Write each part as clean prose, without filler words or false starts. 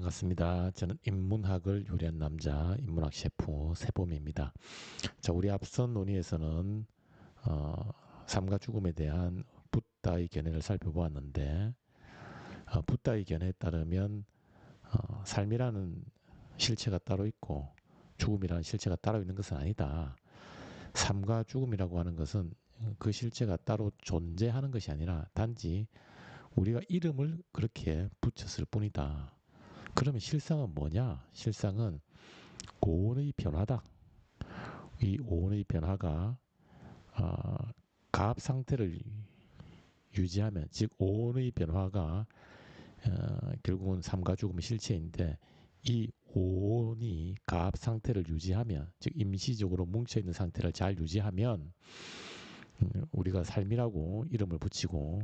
반갑습니다. 저는 인문학을 요리한 남자, 인문학 셰프 세범입니다. 자, 우리 앞선 논의에서는 삶과 죽음에 대한 붓다의 견해를 살펴보았는데, 붓다의 견해에 따르면 삶이라는 실체가 따로 있고 죽음이라는 실체가 따로 있는 것은 아니다. 삶과 죽음이라고 하는 것은 그 실체가 따로 존재하는 것이 아니라 단지 우리가 이름을 그렇게 붙였을 뿐이다. 그러면 실상은 뭐냐? 실상은 오온의 변화다. 이 오온의 변화가 어, 가압 상태를 유지하면, 즉 오온의 변화가 결국은 삶과 죽음의 실체인데, 이 오온이 가압 상태를 유지하면, 즉 임시적으로 뭉쳐있는 상태를 잘 유지하면 우리가 삶이라고 이름을 붙이고,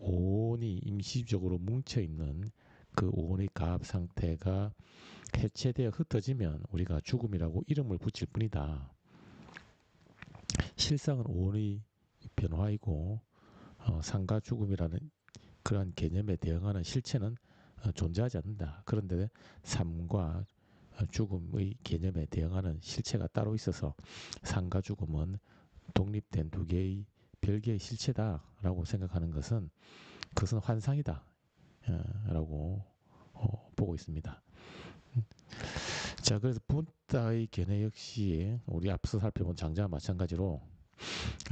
오온이 임시적으로 뭉쳐있는 그 오온의 가압 상태가 해체되어 흩어지면 우리가 죽음이라고 이름을 붙일 뿐이다. 실상은 오온의 변화이고 삶과 죽음이라는 그러한 개념에 대응하는 실체는 존재하지 않는다. 그런데 삶과 죽음의 개념에 대응하는 실체가 따로 있어서 삶과 죽음은 독립된 두 개의 별개의 실체다라고 생각하는 것은 그것은 환상이다 라고 보고 있습니다. 자, 그래서 붓다의 견해 역시 우리 앞서 살펴본 장자와 마찬가지로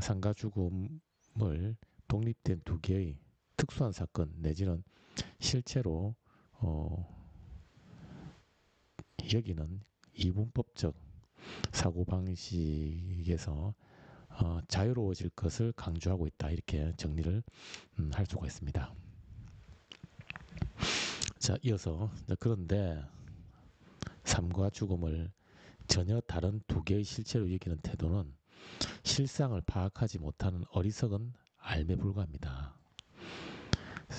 삶과 죽음을 독립된 두 개의 특수한 사건 내지는 실체로 여기는 이분법적 사고방식에서 자유로워질 것을 강조하고 있다. 이렇게 정리를 할 수가 있습니다. 자, 이어서 그런데 삶과 죽음을 전혀 다른 두 개의 실체로 여기는 태도는 실상을 파악하지 못하는 어리석은 알매 불과합니다.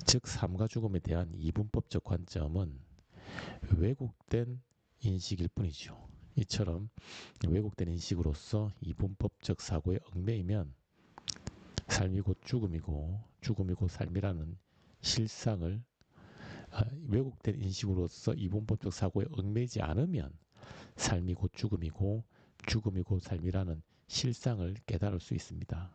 즉 삶과 죽음에 대한 이분법적 관점은 왜곡된 인식일 뿐이죠. 이처럼 왜곡된 인식으로서 이분법적 사고에 얽매이면 삶이 곧 죽음이고 죽음이 곧 삶이라는 실상을 왜곡된 인식으로서 이분법적 사고에 얽매이지 않으면 삶이 곧 죽음이고 죽음이 곧 삶이라는 실상을 깨달을 수 있습니다.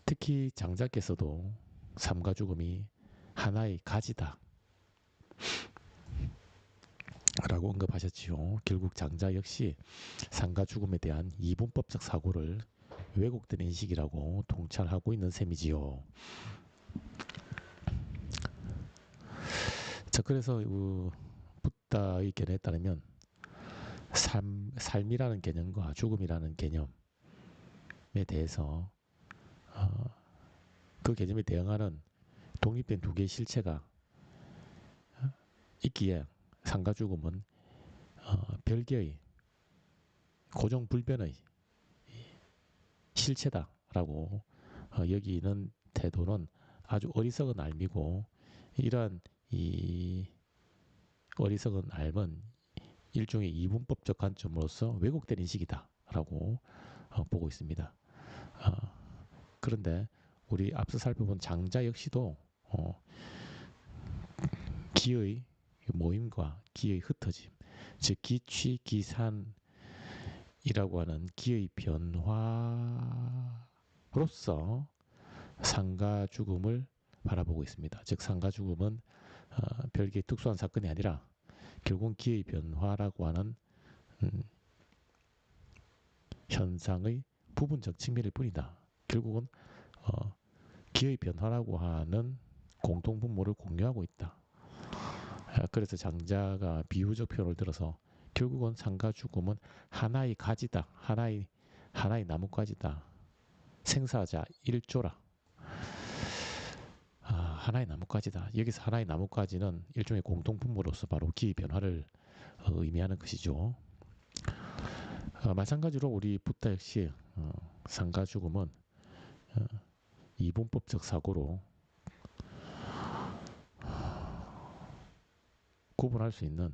특히 장자께서도 삶과 죽음이 하나의 가지다 라고 언급하셨지요. 결국 장자 역시 삶과 죽음에 대한 이분법적 사고를 왜곡된 인식이라고 통찰하고 있는 셈이지요. 자, 그래서 붓다의 견해에 따르면 삶이라는 개념과 죽음이라는 개념에 대해서 그 개념에 대응하는 독립된 두 개의 실체가 있기에 삶과 죽음은 별개의 고정불변의 실체다라고 여기는 태도는 아주 어리석은 알미고, 이러한 이 어리석은 알은 일종의 이분법적 관점으로서 왜곡된 인식이다라고 보고 있습니다. 그런데 우리 앞서 살펴본 장자 역시도 기의 모임과 기의 흩어짐, 즉 기취 기산이라고 하는 기의 변화로서 삶과 죽음을 바라보고 있습니다. 즉 삶과 죽음은 별개의 특수한 사건이 아니라 결국 기의 변화라고 하는 현상의 부분적 측면일 뿐이다. 결국은 기의 변화라고 하는 공통분모를 공유하고 있다. 그래서 장자가 비유적 표현을 들어서 결국은 삶과 죽음은 하나의 가지다. 하나의 나뭇가지다. 생사자 일조라. 하나의 나뭇가지다. 여기서 하나의 나뭇가지는 일종의 공통분모로서 바로 기의 변화를 의미하는 것이죠. 마찬가지로 우리 붓다 역시 삶과 죽음은 이분법적 사고로 구분할 수 있는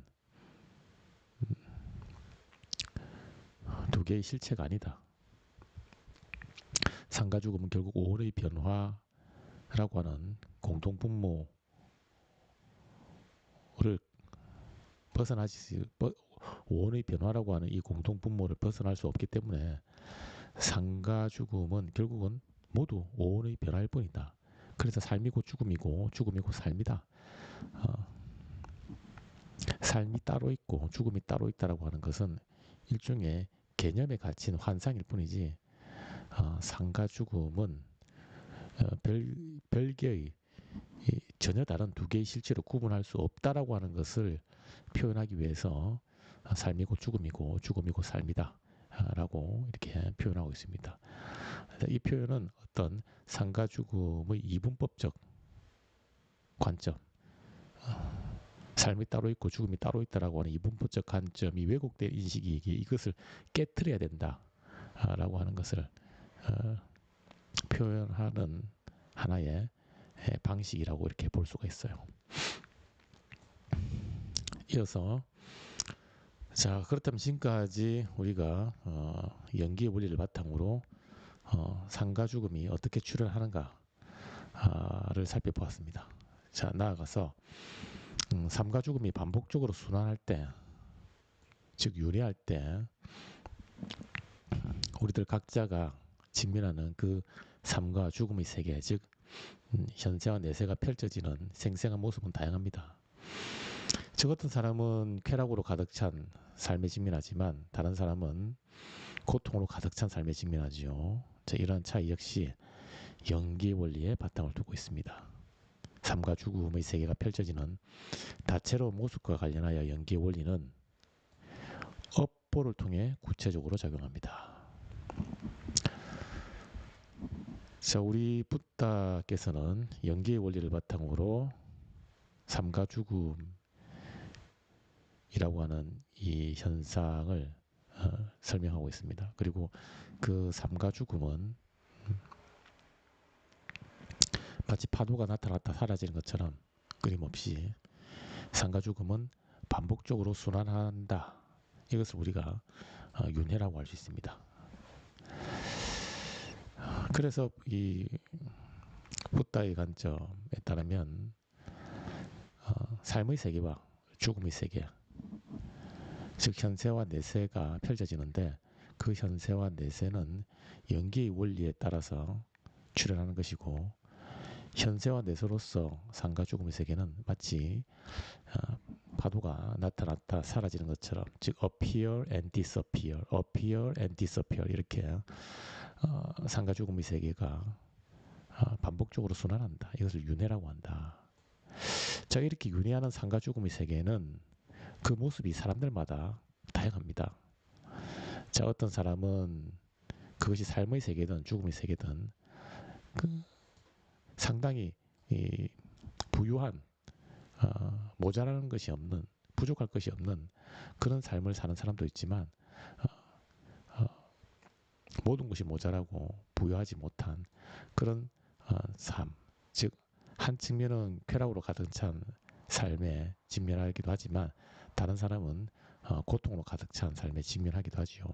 두 개의 실체가 아니다. 삶과 죽음은 결국 오온의 변화라고 하는 공통분모를 오온의 변화라고 하는 이 공통분모를 벗어날 수 없기 때문에 상가 죽음은 결국은 모두 오온의 변화일 뿐이다. 그래서 삶이고 죽음이고 죽음이고 삶이다. 어, 삶이 따로 있고 죽음이 따로 있다라고 하는 것은 일종의 개념에 갇힌 환상일 뿐이지 상가 죽음은 별개의 전혀 다른 두 개의 실체로 구분할 수 없다라고 하는 것을 표현하기 위해서 삶이고 죽음이고 죽음이고 삶이다 라고 이렇게 표현하고 있습니다. 이 표현은 어떤 상가 죽음의 이분법적 관점, 삶이 따로 있고 죽음이 따로 있다라고 하는 이분법적 관점이 왜곡된 인식이기에 이것을 깨트려야 된다라고 하는 것을 표현하는 하나의 방식이라고 이렇게 볼 수가 있어요. 이어서 자, 그렇다면 지금까지 우리가 연기의 원리를 바탕으로 상가 죽음이 어떻게 출현하는가를 살펴보았습니다. 자, 나아가서 삶과 죽음이 반복적으로 순환할 때, 즉 윤회할 때 우리들 각자가 직면하는 그 삶과 죽음의 세계, 즉 현세와 내세가 펼쳐지는 생생한 모습은 다양합니다. 저 같은 사람은 쾌락으로 가득 찬 삶에 직면하지만 다른 사람은 고통으로 가득 찬 삶에 직면하지요. 자, 이러한 차이 역시 연기의 원리에 바탕을 두고 있습니다. 삶과 죽음의 세계가 펼쳐지는 다채로운 모습과 관련하여 연기의 원리는 업보를 통해 구체적으로 작용합니다. 자, 우리 붓다께서는 연기의 원리를 바탕으로 삶과 죽음이라고 하는 이 현상을 설명하고 있습니다. 그리고 그 삶과 죽음은 마치 파도가 나타났다 사라지는 것처럼 끊임없이 삶과 죽음은 반복적으로 순환한다. 이것을 우리가 윤회라고 할 수 있습니다. 그래서 이 붓다의 관점에 따르면 삶의 세계와 죽음의 세계, 즉 현세와 내세가 펼쳐지는데 그 현세와 내세는 연기의 원리에 따라서 출현하는 것이고 현세와 내세로서 삶과 죽음의 세계는 마치 파도가 나타났다 사라지는 것처럼, 즉 appear and disappear, appear and disappear 이렇게 삶과 죽음의 세계가 반복적으로 순환한다. 이것을 윤회라고 한다. 자, 이렇게 윤회하는 삶과 죽음의 세계는 그 모습이 사람들마다 다양합니다. 자, 어떤 사람은 그것이 삶의 세계든 죽음의 세계든 상당히 부유한 모자라는 것이 없는, 부족할 것이 없는 그런 삶을 사는 사람도 있지만 모든 것이 모자라고 부유하지 못한 그런 삶, 즉 한 측면은 쾌락으로 가득 찬 삶에 직면하기도 하지만 다른 사람은 고통으로 가득 찬 삶에 직면하기도 하지요.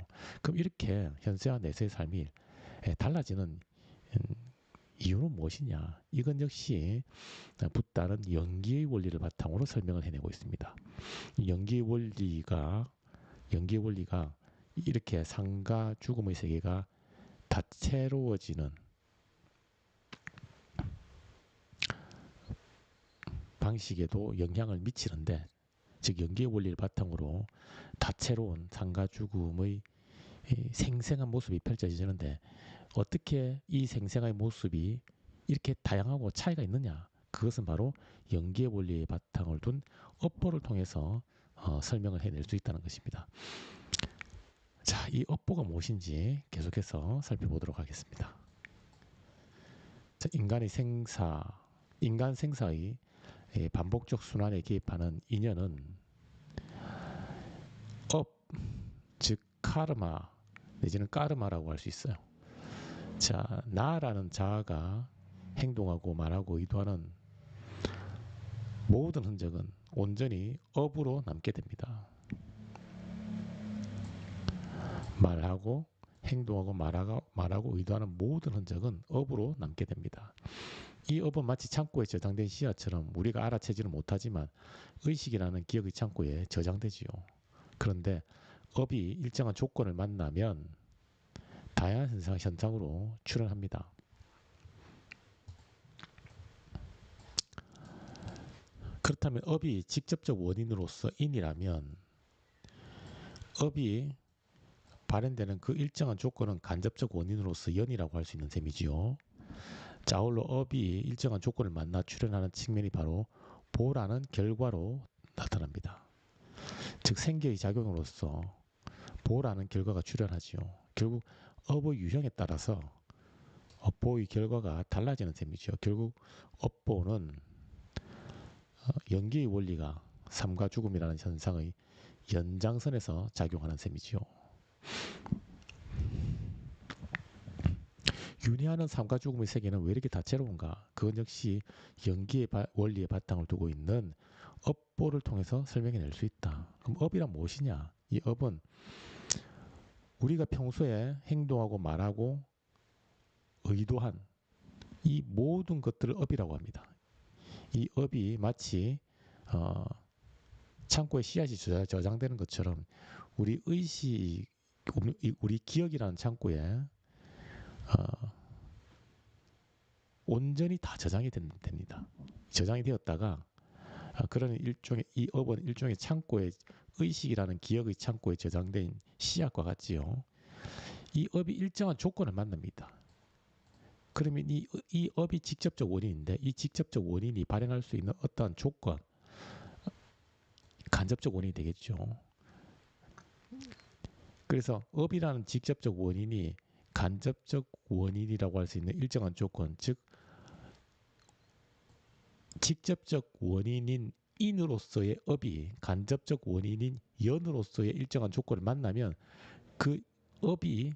그럼 이렇게 현세와 내세의 삶이 달라지는 이유는 무엇이냐? 이건 역시 붓다는 연기의 원리를 바탕으로 설명을 해내고 있습니다. 연기의 원리가 이렇게 삶과 죽음의 세계가 다채로워지는 방식에도 영향을 미치는데, 즉 연기의 원리를 바탕으로 다채로운 삶과 죽음의 생생한 모습이 펼쳐지는데 어떻게 이 생생한 모습이 이렇게 다양하고 차이가 있느냐? 그것은 바로 연기의 원리의 바탕을 둔 업보를 통해서 설명을 해낼 수 있다는 것입니다. 자, 이 업보가 무엇인지 계속해서 살펴보도록 하겠습니다. 자, 인간 생사의 반복적 순환에 개입하는 인연은 즉 카르마 내지는 까르마라고 할 수 있어요. 자, 나라는 자아가 행동하고 말하고 의도하는 모든 흔적은 온전히 업으로 남게 됩니다. 행동하고 말하고 의도하는 모든 흔적은 업으로 남게 됩니다. 이 업은 마치 창고에 저장된 씨앗처럼 우리가 알아채지는 못하지만 의식이라는 기억의 창고에 저장되지요. 그런데 업이 일정한 조건을 만나면 다양한 현상으로 출현합니다. 그렇다면 업이 직접적 원인으로서 인이라면 업이 발현되는 그 일정한 조건은 간접적 원인으로서 연이라고 할 수 있는 셈이지요. 자, 아울러 업이 일정한 조건을 만나 출현하는 측면이 바로 보라는 결과로 나타납니다. 즉 생계의 작용으로서 보라는 결과가 출현하지요. 결국 업의 유형에 따라서 업보의 결과가 달라지는 셈이죠. 결국 업보는 연기의 원리가 삶과 죽음이라는 현상의 연장선에서 작용하는 셈이지요. 윤회하는 삶과 죽음의 세계는 왜 이렇게 다채로운가? 그건 역시 연기의 원리의 바탕을 두고 있는 업보를 통해서 설명해낼 수 있다. 그럼 업이란 무엇이냐? 이 업은 우리가 평소에 행동하고 말하고 의도한 이 모든 것들을 업이라고 합니다. 이 업이 마치 창고에 씨앗이 저장되는 것처럼 우리 의식, 우리 기억이라는 창고에 온전히 다 저장이 됩니다. 저장이 되었다가 그런 일종의 이 업은 일종의 창고에 의식이라는 기억의 창고에 저장된 씨앗과 같지요. 이 업이 일정한 조건을 만납니다. 그러면 이 업이 직접적 원인인데 이 직접적 원인이 발생할 수 있는 어떠한 조건, 간접적 원인이 되겠죠. 그래서 업이라는 직접적 원인이 간접적 원인이라고 할 수 있는 일정한 조건, 즉 직접적 원인인 인으로서의 업이 간접적 원인인 연으로서의 일정한 조건을 만나면 그 업이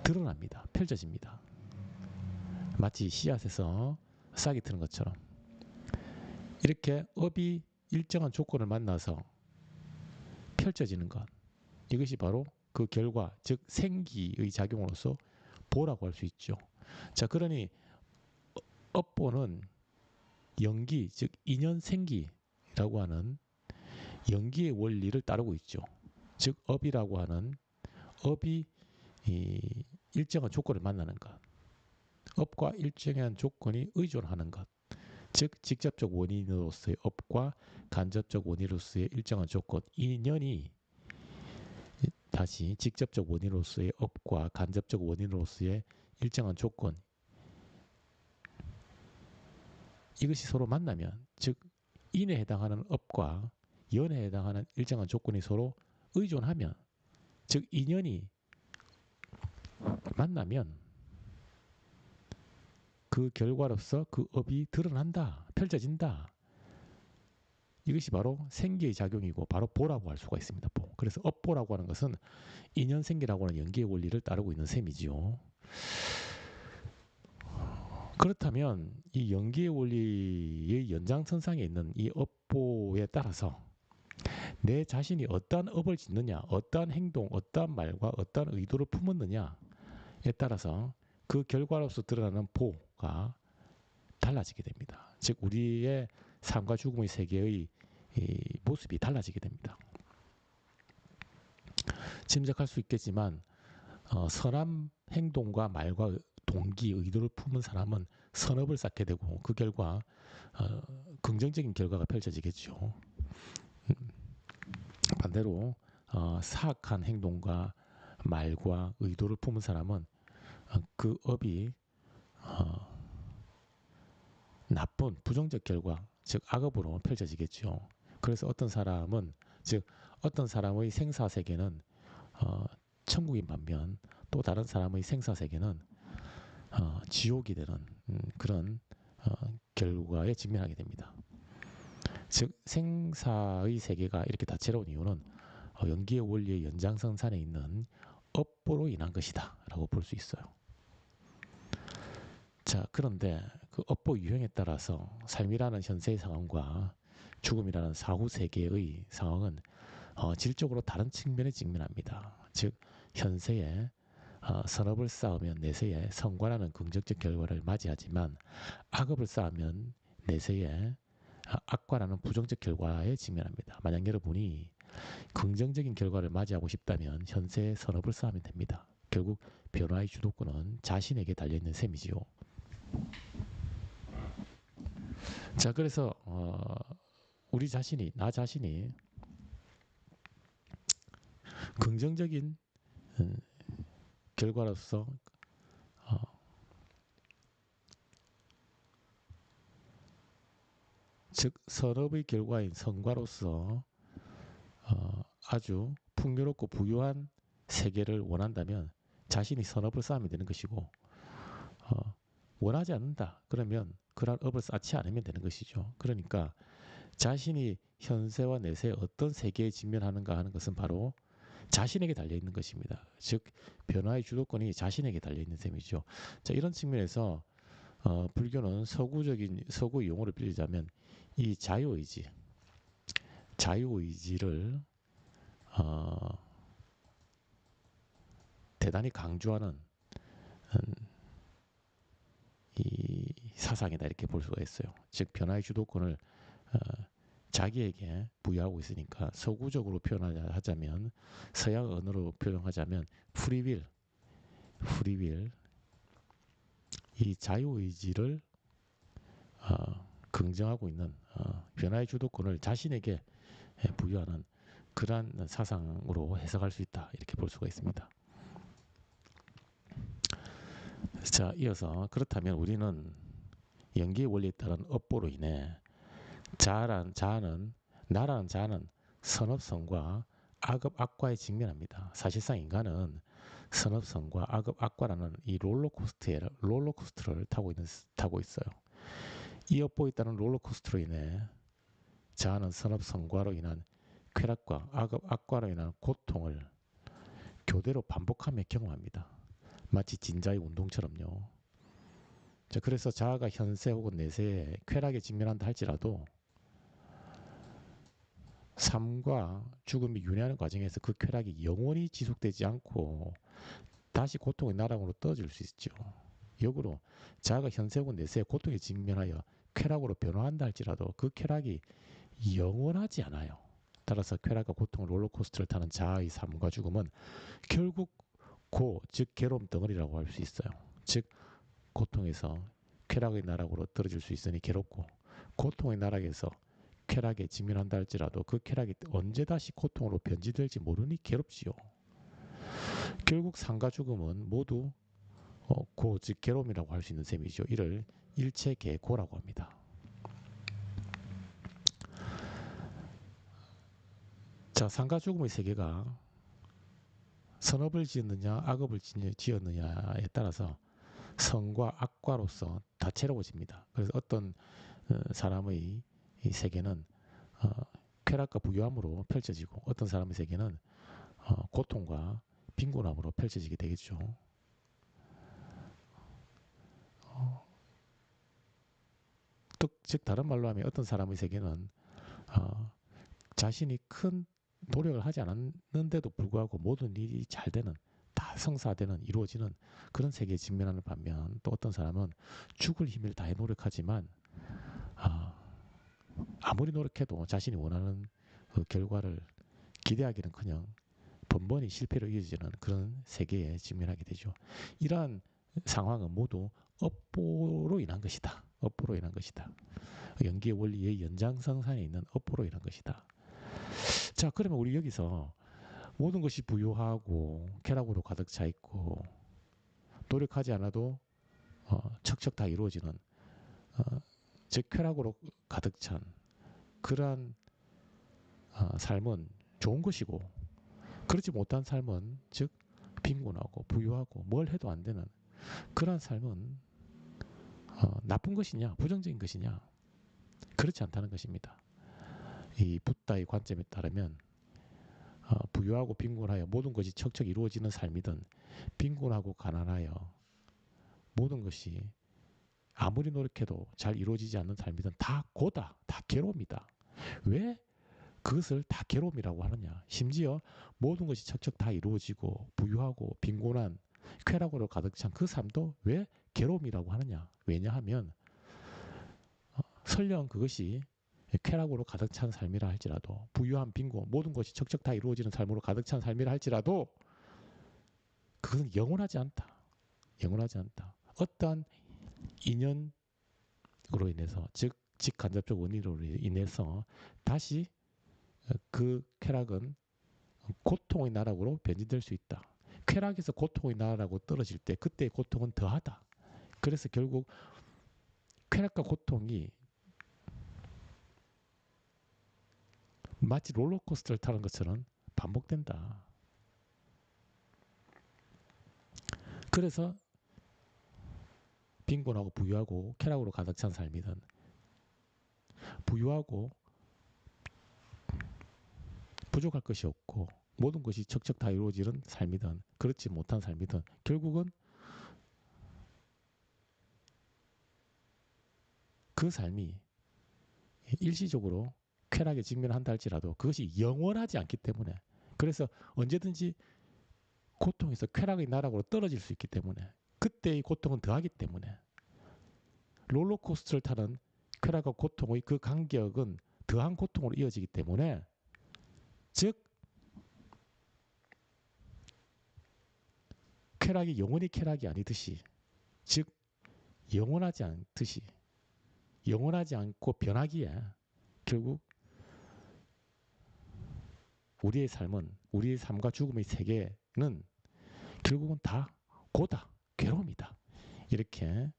드러납니다. 펼쳐집니다. 마치 씨앗에서 싹이 트는 것처럼 이렇게 업이 일정한 조건을 만나서 펼쳐지는 것, 이것이 바로 그 결과, 즉 생기의 작용으로서 보라고 할 수 있죠. 자, 그러니 업보는 연기, 즉 인연생기라고 하는 연기의 원리를 따르고 있죠. 즉 업이라고 하는 업이 일정한 조건을 만나는 것, 업과 일정한 조건이 의존하는 것, 즉 직접적 원인으로서의 업과 간접적 원인으로서의 일정한 조건, 인연이 다시 직접적 원인으로서의 업과 간접적 원인으로서의 일정한 조건, 이것이 서로 만나면, 즉 인에 해당하는 업과 연에 해당하는 일정한 조건이 서로 의존하면, 즉 인연이 만나면 그 결과로서 그 업이 드러난다, 펼쳐진다. 이것이 바로 생기의 작용이고 바로 보라고 할 수가 있습니다. 보. 그래서 업보라고 하는 것은 인연생기라고 하는 연기의 원리를 따르고 있는 셈이지요. 그렇다면 이 연기의 원리의 연장선상에 있는 이 업보에 따라서 내 자신이 어떠한 업을 짓느냐, 어떠한 행동, 어떠한 말과 어떠한 의도를 품었느냐에 따라서 그 결과로서 드러나는 보가 달라지게 됩니다. 즉 우리의 삶과 죽음의 세계의 모습이 달라지게 됩니다. 짐작할 수 있겠지만 선한 행동과 말과 동기, 의도를 품은 사람은 선업을 쌓게 되고 그 결과 긍정적인 결과가 펼쳐지겠죠. 반대로 사악한 행동과 말과 의도를 품은 사람은 그 업이 나쁜 부정적 결과, 즉 악업으로 펼쳐지겠죠. 그래서 어떤 사람의 생사세계는 천국인 반면 또 다른 사람의 생사세계는 지옥이 되는 그런 결과에 직면하게 됩니다. 즉 생사의 세계가 이렇게 다채로운 이유는 연기의 원리의 연장선상에 있는 업보로 인한 것이다 라고 볼 수 있어요. 자, 그런데 그 업보 유형에 따라서 삶이라는 현세의 상황과 죽음이라는 사후 세계의 상황은 질적으로 다른 측면에 직면합니다. 즉 현세에 선업을 쌓으면 내세에 성과라는 긍정적 결과를 맞이하지만 악업을 쌓으면 내세에 악과라는 부정적 결과에 직면합니다. 만약 여러분이 긍정적인 결과를 맞이하고 싶다면 현세의 선업을 쌓으면 됩니다. 결국 변화의 주도권은 자신에게 달려있는 셈이지요. 자, 그래서 나 자신이 긍정적인 결과로서 즉 선업의 결과인 성과로서 아주 풍요롭고 부유한 세계를 원한다면 자신이 선업을 쌓으면 되는 것이고 원하지 않는다 그러면 그러한 업을 쌓지 않으면 되는 것이죠. 그러니까 자신이 현세와 내세에 어떤 세계에 직면하는가 하는 것은 바로 자신에게 달려있는 것입니다. 즉 변화의 주도권이 자신에게 달려있는 셈이죠. 자, 이런 측면에서 불교는 서구 용어를 빌리자면 이 자유의지를 대단히 강조하는 이 사상이다 이렇게 볼 수가 있어요. 즉 변화의 주도권을 자기에게 부여하고 있으니까 서구적으로 표현하자면 서양 언어로 표현하자면 프리윌 이 자유의지를 긍정하고 있는 변화의 주도권을 자신에게 부여하는 그러한 사상으로 해석할 수 있다 이렇게 볼 수가 있습니다. 자, 이어서 그렇다면 우리는 연기의 원리에 따른 업보로 인해 나라는 선업성과 악업 악과에 직면합니다. 사실상 인간은 선업성과 악업 악과라는 이 롤러코스터를 타고 있어요. 이 업보에 따른 롤러코스터로 인해 자아는 선업성과로 인한 쾌락과 악업 악과로 인한 고통을 교대로 반복하며 경험합니다. 마치 진자의 운동처럼요. 자, 그래서 자아가 현세 혹은 내세에 쾌락에 직면한다 할지라도 삶과 죽음이 윤회하는 과정에서 그 쾌락이 영원히 지속되지 않고 다시 고통의 나락으로 떨어질 수 있죠. 역으로 자아가 현세 혹은 내세의 고통에 직면하여 쾌락으로 변화한다 할지라도 그 쾌락이 영원하지 않아요. 따라서 쾌락과 고통의 롤러코스터를 타는 자아의 삶과 죽음은 결국 즉 괴로움 덩어리라고 할 수 있어요. 즉 고통에서 쾌락의 나락으로 떨어질 수 있으니 괴롭고 고통의 나락에서 쾌락에 직면한다 할지라도 그 쾌락이 언제 다시 고통으로 변질될지 모르니 괴롭지요. 결국 삶과 죽음은 모두 즉 괴로움이라고 할 수 있는 셈이죠. 이를 일체계고라고 합니다. 자, 삶과 죽음의 세계가 선업을 지었느냐 악업을 지었느냐에 따라서 선과 악과로서 다채로워집니다. 그래서 어떤 사람의 이 세계는 쾌락과 부유함으로 펼쳐지고 어떤 사람의 세계는 고통과 빈곤함으로 펼쳐지게 되겠죠. 즉 다른 말로 하면 어떤 사람의 세계는 자신이 큰 노력을 하지 않았는데도 불구하고 모든 일이 잘 되는 다 성사되는 이루어지는 그런 세계에 직면하는 반면 또 어떤 사람은 죽을 힘을 다해 노력하지만 아무리 노력해도 자신이 원하는 그 결과를 기대하기는커녕 번번이 실패로 이어지는 그런 세계에 직면하게 되죠. 이러한 상황은 모두 업보로 인한 것이다. 업보로 인한 것이다. 연기의 원리의 연장선상에 있는 업보로 인한 것이다. 자, 그러면 우리 여기서 모든 것이 부유하고 쾌락으로 가득 차 있고 노력하지 않아도 척척 다 이루어지는 즉 쾌락으로 가득 찬 그러한 삶은 좋은 것이고 그렇지 못한 삶은 즉 빈곤하고 부유하고 뭘 해도 안 되는 그러한 삶은 나쁜 것이냐 부정적인 것이냐 그렇지 않다는 것입니다. 이 붓다의 관점에 따르면 부유하고 빈곤하여 모든 것이 척척 이루어지는 삶이든 빈곤하고 가난하여 모든 것이 아무리 노력해도 잘 이루어지지 않는 삶이든 다 고다, 다 괴로움이다. 왜 그것을 다 괴로움이라고 하느냐? 심지어 모든 것이 척척 다 이루어지고 부유하고 빈곤한 쾌락으로 가득 찬 그 삶도 왜 괴로움이라고 하느냐? 왜냐하면 설령 그것이 쾌락으로 가득 찬 삶이라 할지라도 부유한 빈곤 모든 것이 척척 다 이루어지는 삶으로 가득 찬 삶이라 할지라도 그것은 영원하지 않다. 영원하지 않다. 어떠한 인연으로 인해서 즉 직간접적 원인으로 인해서 다시 그 쾌락은 고통의 나락으로 변질될 수 있다. 쾌락에서 고통의 나락으로 떨어질 때 그때의 고통은 더하다. 그래서 결국 쾌락과 고통이 마치 롤러코스터를 타는 것처럼 반복된다. 그래서 빈곤하고 부유하고 쾌락으로 가득 찬 삶이든 부유하고 부족할 것이 없고 모든 것이 척척 다 이루어지는 삶이든 그렇지 못한 삶이든 결국은 그 삶이 일시적으로 쾌락에 직면한다 할지라도 그것이 영원하지 않기 때문에 그래서 언제든지 고통에서 쾌락의 나락으로 떨어질 수 있기 때문에 그때의 고통은 더하기 때문에 롤러코스터를 타는 쾌락과 고통의 그 간격은 더한 고통으로 이어지기 때문에 즉 쾌락이 영원히 쾌락이 아니듯이 즉 영원하지 않듯이 영원하지 않고 변하기에 결국 우리의 삶은 우리의 삶과 죽음의 세계는 결국은 다 고다 괴로움이다 이렇게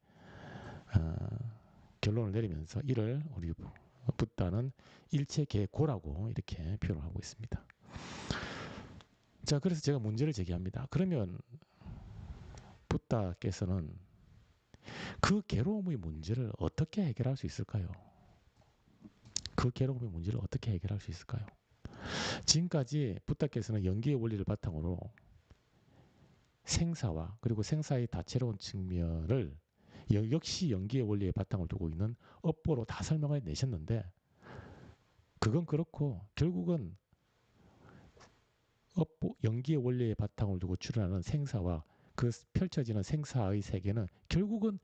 결론을 내리면서 이를 우리 붓다는 일체계고라고 이렇게 표현을 하고 있습니다. 자, 그래서 제가 문제를 제기합니다. 그러면 붓다께서는 그 괴로움의 문제를 어떻게 해결할 수 있을까요? 그 괴로움의 문제를 어떻게 해결할 수 있을까요? 지금까지 붓다께서는 연기의 원리를 바탕으로 생사와 그리고 생사의 다채로운 측면을 역시 연기의 원리에 바탕을 두고 있는 업보로 다 설명을 내셨는데 그건 그렇고 결국은 업보, 연기의 원리에 바탕을 두고 출현하는 생사와 그 펼쳐지는 생사의 세계는 결국은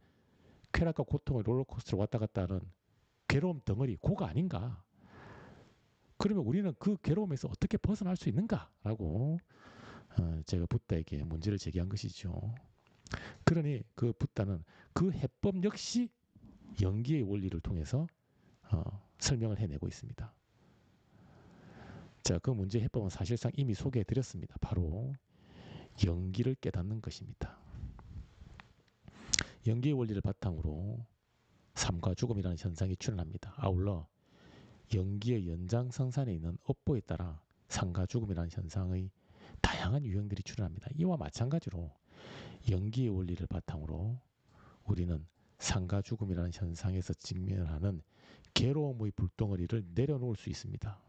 쾌락과 고통의 롤러코스터를 왔다 갔다 하는 괴로움 덩어리 고가 아닌가? 그러면 우리는 그 괴로움에서 어떻게 벗어날 수 있는가라고 제가 붓다에게 문제를 제기한 것이죠. 그러니 그 붓다는 그 해법 역시 연기의 원리를 통해서 설명을 해내고 있습니다. 자, 그 문제 해법은 사실상 이미 소개해 드렸습니다. 바로 연기를 깨닫는 것입니다. 연기의 원리를 바탕으로 삶과 죽음이라는 현상이 출현합니다. 아울러 연기의 연장성산에 있는 업보에 따라 삶과 죽음이라는 현상의 다양한 유형들이 출현합니다. 이와 마찬가지로 연기의 원리를 바탕으로 우리는 삶과 죽음이라는 현상에서 직면하는 괴로움의 불덩어리를 내려놓을 수 있습니다.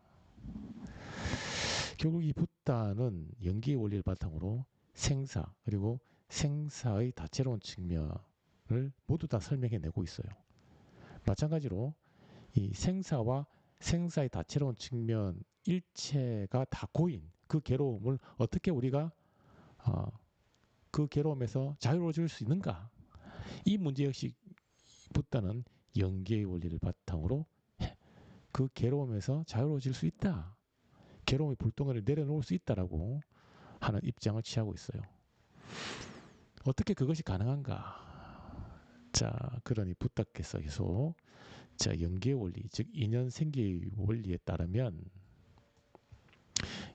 결국 이 붓다는 연기의 원리를 바탕으로 생사 그리고 생사의 다채로운 측면을 모두 다 설명해내고 있어요. 마찬가지로 이 생사와 생사의 다채로운 측면 일체가 다 고인 그 괴로움을 어떻게 우리가 그 괴로움에서 자유로워질 수 있는가? 이 문제 역시 붓다는 연기의 원리를 바탕으로 그 괴로움에서 자유로워질 수 있다. 괴로움의 불덩어리를 내려놓을 수 있다라고 하는 입장을 취하고 있어요. 어떻게 그것이 가능한가? 자, 그러니 붓다께서 계속 자, 연기의 원리, 즉 인연생계의 원리에 따르면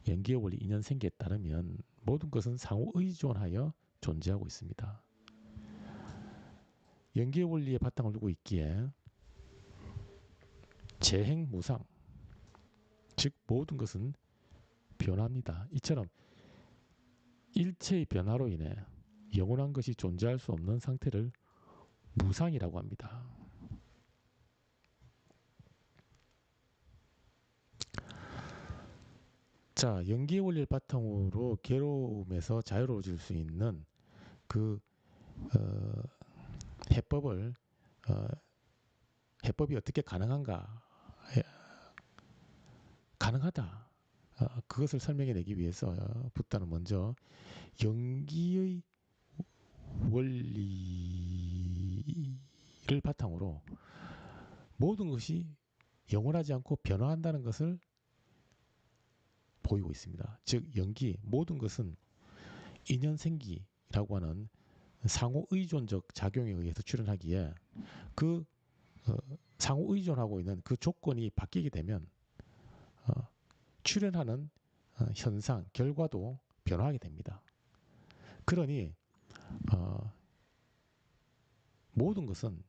연기의 원리, 인연생계에 따르면 모든 것은 상호 의존하여 존재하고 있습니다. 연기의 원리에 바탕을 두고 있기에 재행무상, 즉 모든 것은 변합니다. 이처럼 일체의 변화로 인해 영원한 것이 존재할 수 없는 상태를 무상이라고 합니다. 자, 연기의 원리를 바탕으로 괴로움에서 자유로워질 수 있는 그 해법을 해법이 어떻게 가능한가? 가능하다. 그것을 설명해내기 위해서 붓다는 먼저 연기의 원리를 바탕으로 모든 것이 영원하지 않고 변화한다는 것을 보이고 있습니다. 즉 연기 모든 것은 인연생기라고 하는 상호 의존적 작용에 의해서 출현하기에 그 상호 의존하고 있는 그 조건이 바뀌게 되면 출현하는 현상, 결과도 변화하게 됩니다. 그러니 모든 것은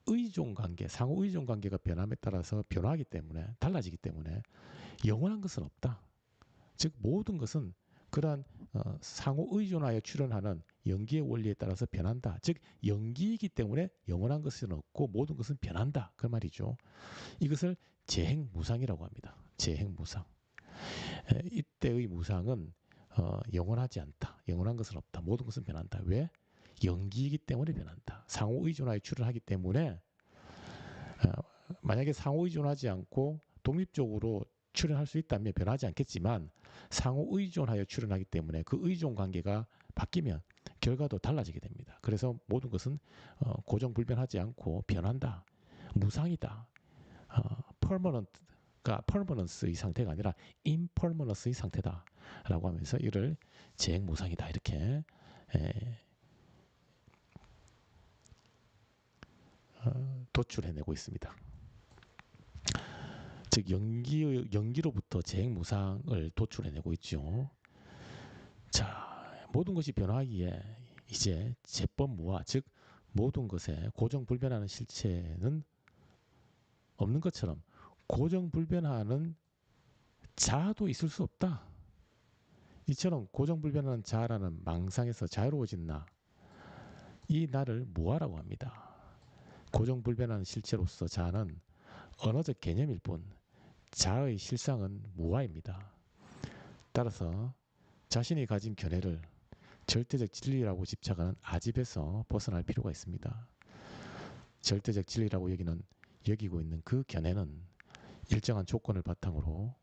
의존 관계, 상호 의존 관계가 변함에 따라서 변화하기 때문에 달라지기 때문에 영원한 것은 없다. 즉 모든 것은 그러한 상호 의존하여 출현하는 연기의 원리에 따라서 변한다. 즉 연기이기 때문에 영원한 것은 없고 모든 것은 변한다. 그 말이죠. 이것을 재행무상이라고 합니다. 재행무상. 이때의 무상은 영원하지 않다. 영원한 것은 없다. 모든 것은 변한다. 왜? 연기이기 때문에 변한다. 상호 의존하여 출현하기 때문에 만약에 상호 의존하지 않고 독립적으로 출현할 수 있다면 변하지 않겠지만 상호 의존하여 출현하기 때문에 그 의존 관계가 바뀌면 결과도 달라지게 됩니다. 그래서 모든 것은 고정불변하지 않고 변한다. 무상이다. permanent가 permanence의 상태가 아니라 impermanence의 상태다라고 하면서 이를 재행무상이다 이렇게 도출해내고 있습니다. 즉 연기로부터 재행무상을 도출해내고 있죠. 자, 모든 것이 변화하기에 이제 재법무화, 즉 모든 것에 고정불변하는 실체는 없는 것처럼 고정불변하는 자도 있을 수 없다. 이처럼 고정불변하는 자라는 망상에서 자유로워진 나, 이 나를 무아라고 합니다. 고정불변하는 실체로서 자는 언어적 개념일 뿐 자의 실상은 무아입니다. 따라서 자신이 가진 견해를 절대적 진리라고 집착하는 아집에서 벗어날 필요가 있습니다. 절대적 진리라고 여기고 있는 그 견해는 일정한 조건을 바탕으로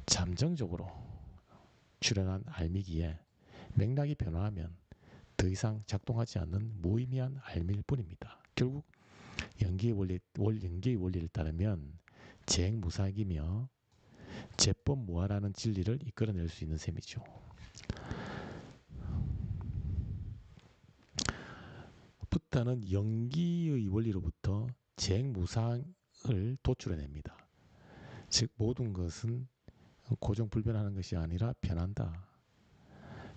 잠정적으로 출현한 알미기에 맥락이 변화하면 더 이상 작동하지 않는 무의미한 알미일 뿐입니다. 결국 연기의 원리를 따르면 재행무상이며 재법무화라는 진리를 이끌어낼 수 있는 셈이죠. 부타는 연기의 원리로부터 재행무상을 도출해냅니다. 즉 모든 것은 고정불변하는 것이 아니라 변한다.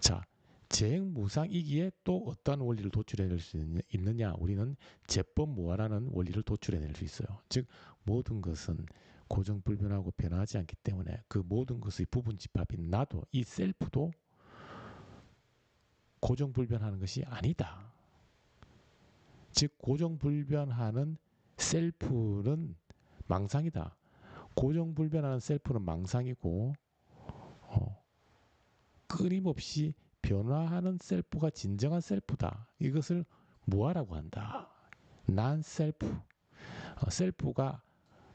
자, 재행무상이기에 또 어떠한 원리를 도출해낼 수 있느냐? 우리는 재법무화라는 원리를 도출해낼 수 있어요. 즉 모든 것은 고정불변하고 변하지 않기 때문에 그 모든 것의 부분집합인 나도, 이 셀프도 고정불변하는 것이 아니다. 즉 고정불변하는 셀프는 망상이다. 고정불변하는 셀프는 망상이고 끊임없이 변화하는 셀프가 진정한 셀프다. 이것을 무아라고 한다. 난 셀프. 셀프가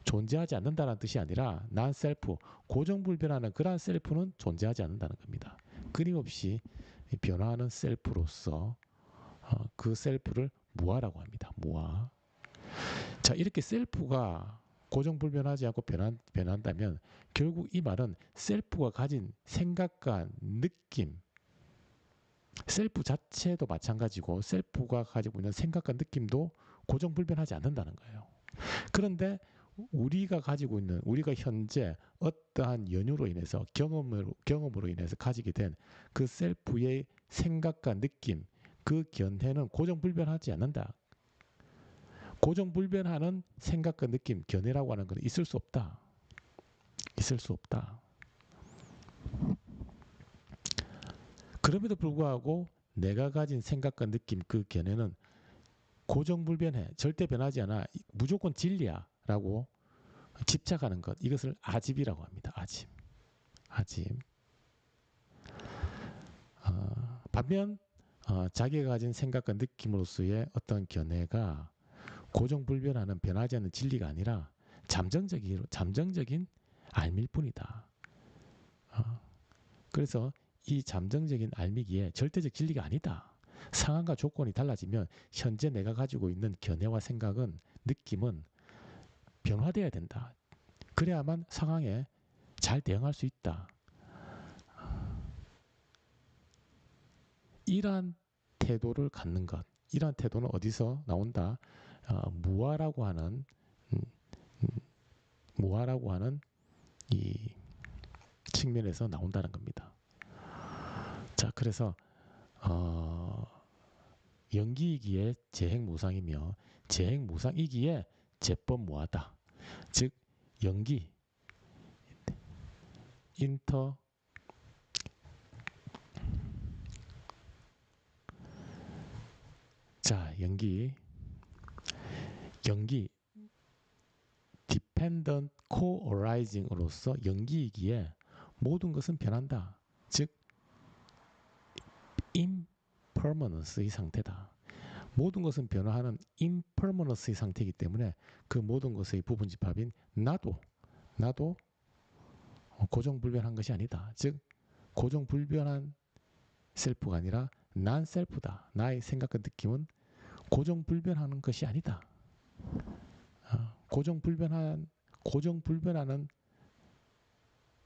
존재하지 않는다는 뜻이 아니라 난 셀프, 고정불변하는 그러한 셀프는 존재하지 않는다는 겁니다. 끊임없이 변화하는 셀프로서 그 셀프를 무아라고 합니다. 무아. 자, 이렇게 셀프가 고정불변하지 않고 변한다면 결국 이 말은 셀프가 가진 생각과 느낌, 셀프 자체도 마찬가지고 셀프가 가지고 있는 생각과 느낌도 고정불변하지 않는다는 거예요. 그런데 우리가 현재 어떠한 연유로 인해서 경험으로 인해서 가지게 된 그 셀프의 생각과 느낌, 그 견해는 고정불변하지 않는다. 고정불변하는 생각과 느낌, 견해라고 하는 것은 있을 수 없다. 있을 수 없다. 그럼에도 불구하고 내가 가진 생각과 느낌, 그 견해는 고정불변해, 절대 변하지 않아, 무조건 진리야 라고 집착하는 것, 이것을 아집이라고 합니다. 아집. 반면 자기가 가진 생각과 느낌으로서의 어떤 견해가 고정불변하는, 변하지 않는 진리가 아니라 잠정적인 알밀 뿐이다. 그래서 이 잠정적인 알미기에 절대적 진리가 아니다. 상황과 조건이 달라지면 현재 내가 가지고 있는 견해와 생각은, 느낌은 변화돼야 된다. 그래야만 상황에 잘 대응할 수 있다. 이러한 태도를 갖는 것, 이러한 태도는 어디서 나온다? 무아라고 하는 이 측면에서 나온다는 겁니다. 자, 그래서 연기이기에 재행무상이며 재행무상이기에 재법무하다. 즉 연기, 인터 자 연기 dependent co-arising으로서 연기이기에 모든 것은 변한다. 즉 impermanence의 상태다. 모든 것은 변화하는 impermanence의 상태이기 때문에 그 모든 것의 부분집합인 나도 고정불변한 것이 아니다. 즉 고정불변한 셀프가 아니라 난 셀프다. 나의 생각과 느낌은 고정불변하는 것이 아니다. 고정불변하는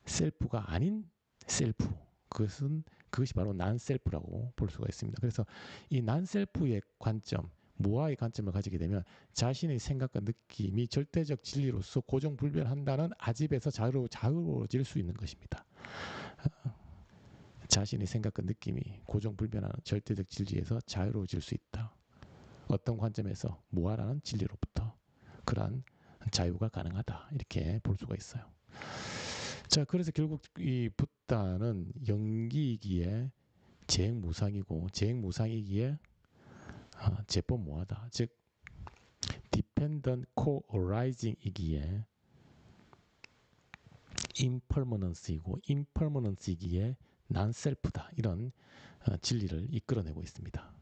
셀프가 아닌 셀프. 그것이 바로 난 셀프라고 볼 수가 있습니다. 그래서 이 난 셀프의 관점, 무아의 관점을 가지게 되면 자신의 생각과 느낌이 절대적 진리로서 고정불변한다는 아집에서 자유로워질 수 있는 것입니다. 자신의 생각과 느낌이 고정불변하는 절대적 진리에서 자유로워질 수 있다. 어떤 관점에서 무아라는 진리로부터 그러한 자유가 가능하다. 이렇게 볼 수가 있어요. 자, 그래서 결국 이 붓다는 연기이기에 재행무상이고 재행무상이기에 재법무하다. 즉 dependent co-arising이기에 impermanence이고 impermanence이기에 non-self다. 이런 진리를 이끌어내고 있습니다.